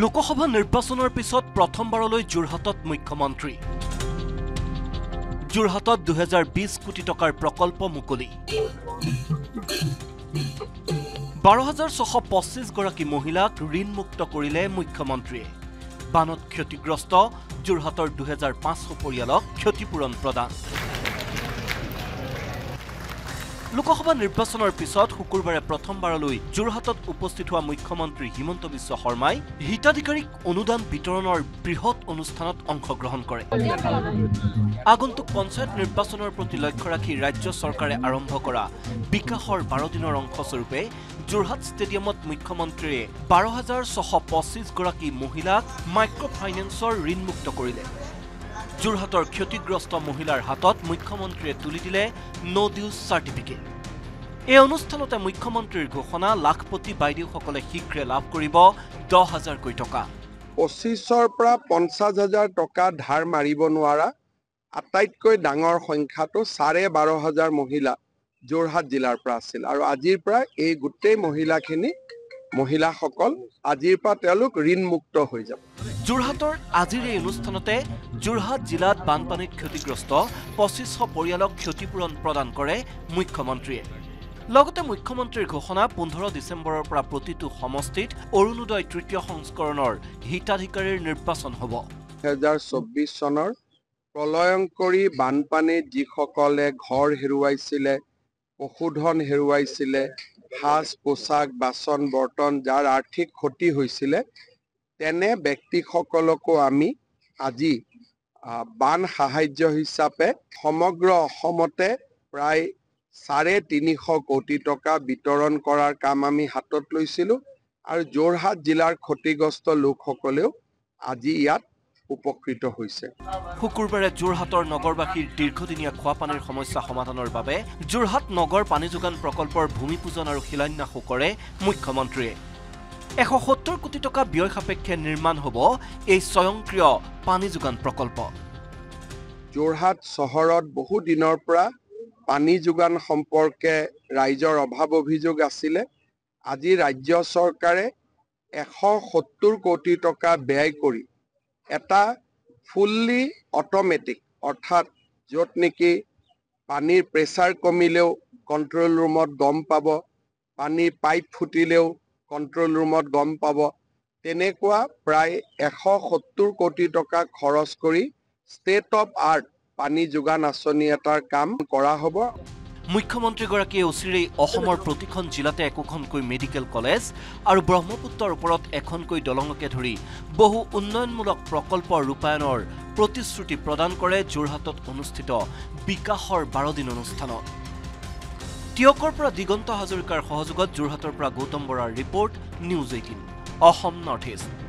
লোকসভা নিৰ্বাচনৰ পিছত প্ৰথমবাৰলৈ যোৰহাটত মুখ্যমন্ত্ৰী যোৰহাটত 2020 কোটি টকাৰ প্ৰকল্প মুকলি 12625 গৰাকী মহিলাক ঋণমুক্ত কৰিলে মুখ্যমন্ত্ৰীয়ে বানত ক্ষতিগ্ৰস্ত যোৰহাটৰ 2500 পৰিয়ালক ক্ষতিপূৰণ প্ৰদান লোকসভা নিৰ্বাচনৰ পিছত শুকুৰবাৰে প্ৰথমবাৰলৈ যোৰহাটত উপস্থিত হোৱা মুখ্যমন্ত্ৰী হিমন্ত বিশ্ব শৰ্মাই হিতাধিকাৰীক অনুদান বিতৰণৰ বৃহৎ অনুষ্ঠানত অংশগ্ৰহণ কৰে আগন্তুক পঞ্চায়ত নিৰ্বাচনৰ প্ৰতি লক্ষ্য ৰাখি ৰাজ্য চৰকাৰে আৰম্ভ কৰা বিকাশৰ 12 দিনৰ অংশস্বৰূপে যোৰহাট ষ্টেডিয়ামত মুখ্যমন্ত্ৰীয়ে 12625 গৰাকী মহিলাক মাইক্ৰ ফাইনেন্সৰ ঋণমুক্ত কৰিলে যোৰহাটৰ ক্ষতিগ্ৰস্ত মহিলাৰ হাতত মুখ্যমন্ত্ৰীয়ে তুলি দিলে নো ডিউজ সাৰ্টিফিকেট এই অনুষ্ঠানতে মুখ্যমন্ত্ৰীৰ ঘোষণা লাখপতি বাইদেউসকলে শীঘ্ৰে লাভ কৰিব 10000 কোটি টকা 25ৰ পৰা 50000 টকা ধাৰ মাৰিব নোৱাৰা আটাইতকৈ ডাঙৰ সংখ্যাটো 12500 মহিলা যোৰহাট জিলাৰ পৰা আছিল আৰু আজিৰ পৰা এই গোটেই মহিলাসকল আজিৰ পৰা তেওঁলোক ঋণমুক্ত হৈ যাব যোৰহাটৰ আজিৰ এই অনুষ্ঠানতে যোৰহাট জিলাত বানপানীত ক্ষতিগ্ৰস্ত 2500 পৰিয়ালক ক্ষতিপূৰণ প্ৰদান কৰে মুখ্যমন্ত্ৰীয়ে লগতে মুখ্যমন্ত্ৰীৰ ঘোষণা 15 ডিচেম্বৰৰ পৰা প্ৰতিটো সমষ্টিত অৰুণোদয় তৃতীয় সংস্কৰণৰ হিতাধিকাৰীৰ নিৰ্বাচন হ'ব 2024 চনৰ প্ৰলয়ংকৰী বানপানীত যিসকলে ঘৰ হেৰুৱাইছিলে পশুধন হেৰুৱাইছিলে হাঁস পোছাক বাচন বৰ্তন যাৰ আৰ্থিক ক্ষতি হৈছিলে তেনে ব্যক্তিসকলকো আমি আজি বান সাহায্য হিচাপে সমগ্ৰ অসমতে প্ৰায় 350 কোটি টকা বিতৰণ কৰাৰ কাম আমি হাতত লৈছিলো আৰু যোৰহাট জিলাৰ ক্ষতিগ্ৰস্ত লোকসকলেও আজি ইয়াত উপকৃত হৈছে শুকুৰবাৰে যোৰহাটৰ নগৰবাসীৰ দীৰ্ঘদিনীয়া খোৱাপানীৰ সমস্যা সমাধানৰ বাবে যোৰহাট নগৰ পানী যোগান প্ৰকল্পৰ ভূমিপূজন আৰু শিলান্যাসো কৰে মুখ্যমন্ত্ৰীয়ে 170 কোটি টকা ব্যয় সাপেক্ষে নিৰ্মাণ হ'ব এই স্বয়ংক্ৰিয় পানী যোগান প্ৰকল্প যোৰহাট চহৰত বহু দিনৰ পৰা পানী যোগান সম্পৰ্কে ৰাইজৰ অভাৱ অভিযোগ আছিলে আজি ৰাজ্য চৰকাৰে 170 কোটি টকা ব্যয় কৰি এটা ফুল্লি অটোমেটিক অৰ্থাৎ য'ত নেকি পানীৰ প্ৰেছাৰ কমিলেও কন্ট্ৰোল ৰুমত গম পাব পানীৰ পাইপ ফুটিলেও কন্ট্ৰোল ৰুমত গম পাব তেনেকুৱা প্ৰায় 170 কোটি টকা খৰচ কৰি ষ্টেট অফ আৰ্ট পানী যোগান আঁচনি এটাৰ কাম কৰা হ'ব মুখ্যমন্ত্ৰীগৰাকীয়ে অচিৰেই অসমৰ প্ৰতিখন জিলাতে একোখনকৈ মেডিকেল কলেজ আৰু ব্ৰহ্মপুত্ৰৰ ওপৰত এখনকৈ দলঙকে ধৰি বহু উন্নয়নমূলক প্ৰকল্প ৰূপায়ণৰ প্ৰতিশ্ৰুতি প্ৰদান কৰে যোৰহাটত অনুষ্ঠিত বিকাশৰ 12 দিন অনুষ্ঠানত টিয়কৰ পৰা দিগন্ত হাজৰিকাৰ সহযোগত যোৰহাটৰ পৰা গৌতম বৰাৰ report news 18 Assam north east